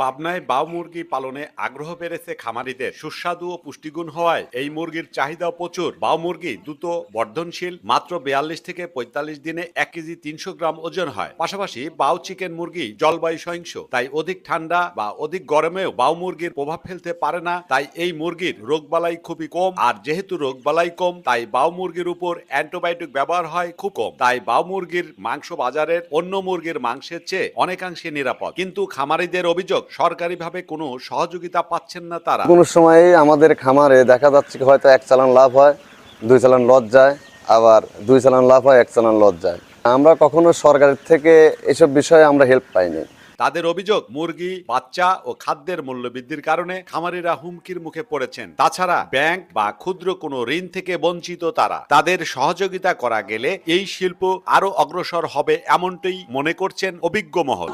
পাবনায় বাও মুরগি পালনে আগ্রহ বেড়েছে খামারিদের। সুস্বাদু ও পুষ্টিগুণ হওয়ায় এই মুরগির চাহিদাও প্রচুর। বাও মুরগি দ্রুত বর্ধনশীল, মাত্র ৪২ থেকে ৪৫ দিনে ১ কেজি ৩০০ গ্রাম ওজন হয়। পাশাপাশি বাও চিকেন মুরগি জলবায়ু সহিংস, তাই অধিক ঠান্ডা বা অধিক গরমেও বাও মুরগির প্রভাব ফেলতে পারে না। তাই এই মুরগির রোগবালাই খুবই কম, আর যেহেতু রোগবালাই কম তাই বাও মুরগির উপর অ্যান্টিবায়োটিক ব্যবহার হয় খুব কম। তাই বাও মুরগির মাংস বাজারের অন্য মুরগির মাংসের চেয়ে অনেকাংশে নিরাপদ। কিন্তু খামারিদের অভিযোগ, সরকারিভাবে কোনো সহযোগিতা পাচ্ছেন না তারা। কোনো সময় আমাদের খামারে দেখা যাচ্ছে হয়তো ১ চালান লাভ হয়, ২ চালান লস যায়, আবার ২ চালান লাভ হয়, ১ চালান লস যায়। আমরা কখনো সরকারের থেকে এসব বিষয়ে আমরা হেল্প পাইনি। তাদের অভিযোগ, মুরগি, বাচ্চা ও খাদ্যের মূল্য বৃদ্ধির কারণে খামারিরা হুমকির মুখে পড়েছেন। তাছাড়া ব্যাংক বা ক্ষুদ্র কোনো ঋণ থেকে বঞ্চিত তারা। তাদের সহযোগিতা করা গেলে এই শিল্প আরো অগ্রসর হবে, এমনটাই মনে করছেন অভিজ্ঞ মহল।